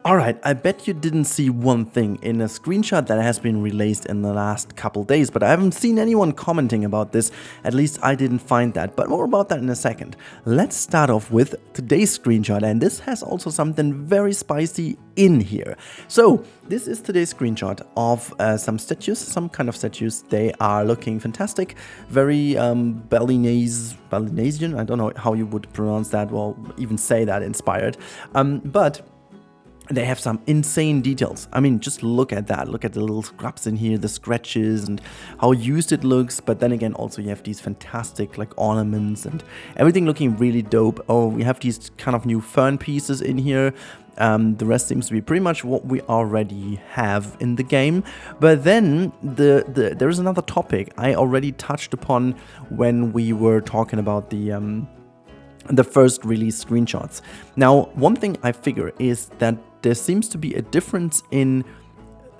Alright, I bet you didn't see one thing in a screenshot that has been released in the last couple days, but I haven't seen anyone commenting about this. At least I didn't find that, but more about that in a second. Let's start off with today's screenshot, and this has also something very spicy in here. So, this is today's screenshot of some statues, some kind of statues. They are looking fantastic, very Balinesian, I don't know how you would pronounce that, or even say that, inspired, but they have some insane details. I mean, just look at that. Look at the little scraps in here, the scratches, and how used it looks. But then again, also you have these fantastic like ornaments and everything looking really dope. Oh, we have these kind of new fern pieces in here. The rest seems to be pretty much what we already have in the game. But then there is another topic I already touched upon when we were talking about the first release screenshots. Now, one thing I figure is that there seems to be a difference in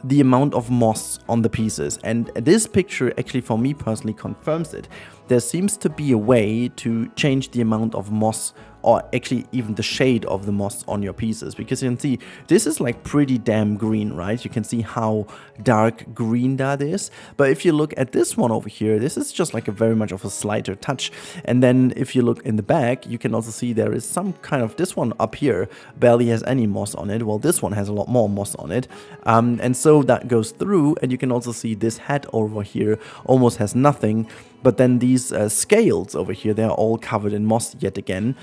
the amount of moss on the pieces, and this picture actually for me personally confirms it. There seems to be a way to change the amount of moss, or actually even the shade of the moss on your pieces, because you can see this is like pretty damn green, right? You can see how dark green that is. But if you look at this one over here, this is just like a very much of a slighter touch. And then if you look in the back, you can also see there is some kind of, this one up here barely has any moss on it. Well, this one has a lot more moss on it. And so that goes through, and you can also see this head over here almost has nothing. But then these scales over here, they're all covered in moss yet again.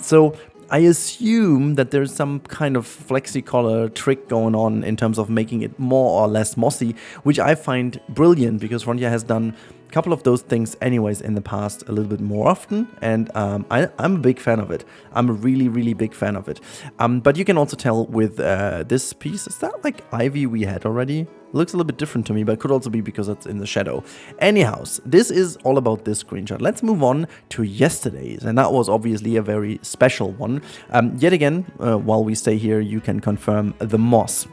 So I assume that there's some kind of flexi-color trick going on in terms of making it more or less mossy, which I find brilliant because Frontier has done a couple of those things anyways in the past a little bit more often, and I'm a big fan of it. I'm a really big fan of it. But you can also tell with this piece, is that like ivy we had already? Looks a little bit different to me, but it could also be because it's in the shadow. Anyhows, this is all about this screenshot. Let's move on to yesterday's, and that was obviously a very special one. Yet again, while we stay here, you can confirm the moss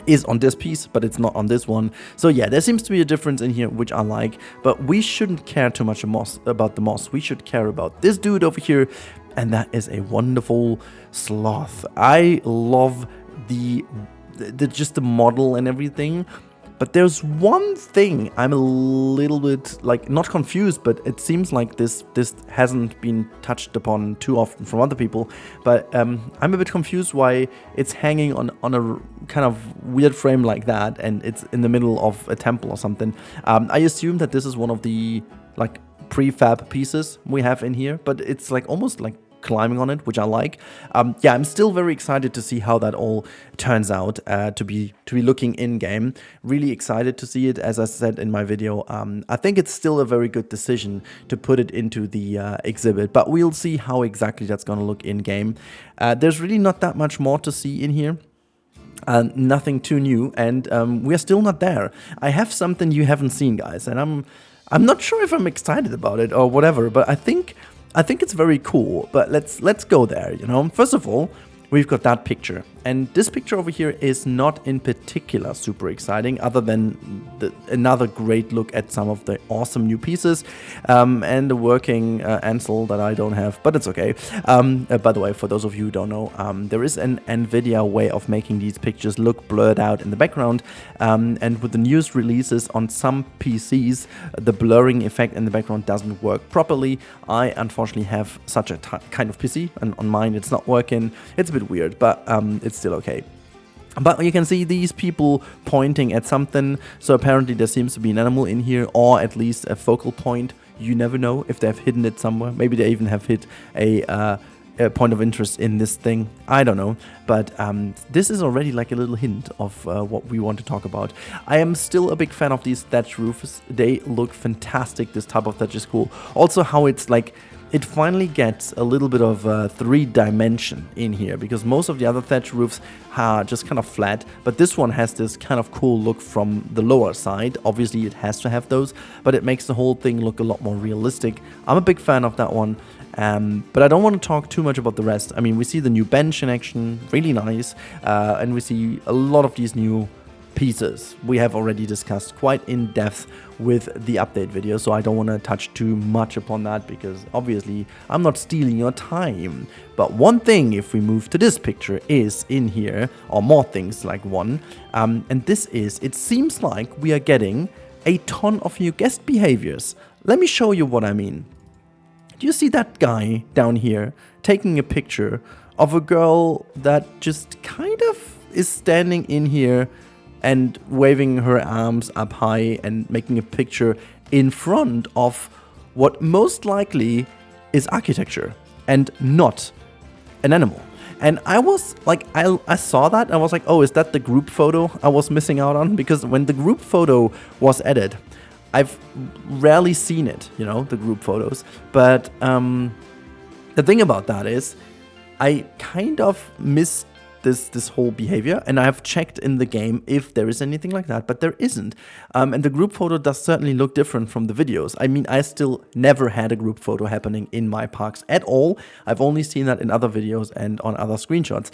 is on this piece, but it's not on this one. So yeah, there seems to be a difference in here, which I like, but we shouldn't care too much about the moss. We should care about this dude over here, and that is a wonderful sloth. I love just the model and everything, but there's one thing I'm a little bit like not confused, but it seems like this hasn't been touched upon too often from other people, but I'm a bit confused why it's hanging on a kind of weird frame like that, and it's in the middle of a temple or something. I assume that this is one of the like prefab pieces we have in here, but it's like almost like climbing on it, which I like. Yeah, I'm still very excited to see how that all turns out to be looking in game. Really excited to see it. As I said in my video, I think it's still a very good decision to put it into the exhibit, but we'll see how exactly that's going to look in game. There's really not that much more to see in here. Nothing too new, and we're still not there. I have something you haven't seen, guys, and I'm not sure if I'm excited about it or whatever, but I think it's very cool, but let's go there, you know. First of all, we've got that picture, and this picture over here is not in particular super exciting, other than another great look at some of the awesome new pieces, and the working Ansel that I don't have, but it's okay. By the way, for those of you who don't know, there is an NVIDIA way of making these pictures look blurred out in the background, and with the newest releases on some PCs, the blurring effect in the background doesn't work properly. I unfortunately have such a kind of PC, and on mine it's not working. It's a bit weird, but it's still okay. But you can see these people pointing at something, so apparently there seems to be an animal in here, or at least a focal point. You never know if they've hidden it somewhere. Maybe they even have hid a point of interest in this thing. I don't know, but this is already like a little hint of what we want to talk about. I am still a big fan of these thatch roofs. They look fantastic. This type of thatch is cool. Also how it's like, it finally gets a little bit of 3-dimension in here, because most of the other thatch roofs are just kind of flat, but this one has this kind of cool look from the lower side. Obviously it has to have those, but it makes the whole thing look a lot more realistic. I'm a big fan of that one, but I don't want to talk too much about the rest. I mean, we see the new bench in action, really nice, and we see a lot of these new pieces we have already discussed quite in depth with the update video, so I don't want to touch too much upon that because obviously I'm not stealing your time. But one thing, if we move to this picture, is in here, or more things like one, and this is, it seems like we are getting a ton of new guest behaviors. Let me show you what I mean. Do you see that guy down here taking a picture of a girl that just kind of is standing in here and waving her arms up high and making a picture in front of what most likely is architecture and not an animal? And I was like, I saw that and I was like, oh, is that the group photo I was missing out on? Because when the group photo was added, I've rarely seen it, you know, the group photos. But the thing about that is I kind of missed this whole behavior, and I have checked in the game if there is anything like that, but there isn't. And the group photo does certainly look different from the videos. I mean, I still never had a group photo happening in my parks at all. I've only seen that in other videos and on other screenshots.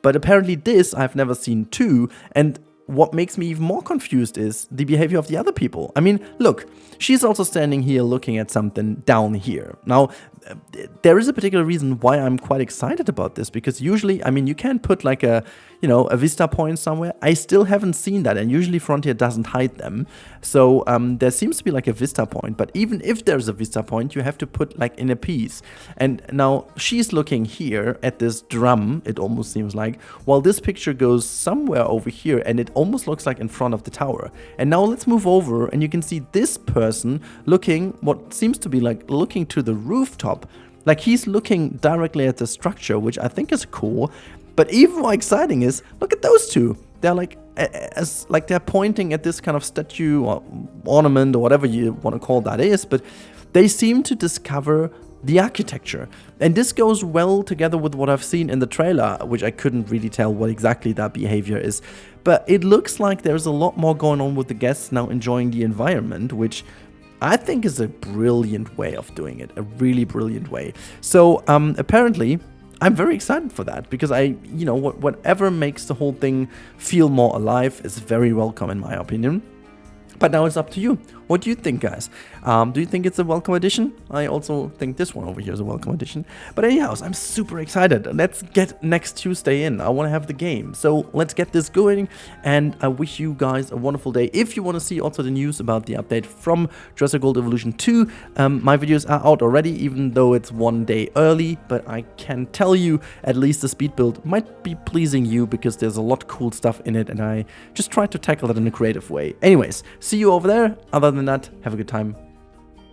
But apparently this I've never seen too, and what makes me even more confused is the behavior of the other people. I mean, look, she's also standing here looking at something down here. Now, there is a particular reason why I'm quite excited about this, because usually, I mean, you can put like a, you know, a vista point somewhere. I still haven't seen that, and usually Frontier doesn't hide them. So there seems to be like a vista point, but even if there's a vista point, you have to put like in a piece. And now she's looking here at this drum, it almost seems like, while this picture goes somewhere over here, and it almost looks like in front of the tower. And now let's move over, and you can see this person looking, what seems to be like looking to the rooftop. Like he's looking directly at the structure, which I think is cool. But even more exciting is, look at those two. They're like, they're pointing at this kind of statue or ornament or whatever you want to call that is, but they seem to discover the architecture. And this goes well together with what I've seen in the trailer, which I couldn't really tell what exactly that behavior is. But it looks like there's a lot more going on with the guests now enjoying the environment, which I think is a brilliant way of doing it, a really brilliant way. So apparently, I'm very excited for that, because you know, whatever makes the whole thing feel more alive is very welcome in my opinion. But now it's up to you. What do you think, guys? Do you think it's a welcome addition? I also think this one over here is a welcome addition. But anyhow, I'm super excited. Let's get next Tuesday in. I want to have the game. So let's get this going. And I wish you guys a wonderful day. If you want to see also the news about the update from Jurassic World Evolution 2, my videos are out already, even though it's one day early. But I can tell you, at least the speed build might be pleasing you, because there's a lot of cool stuff in it. And I just tried to tackle that in a creative way. Anyways, see you over there. Other than that, have a good time.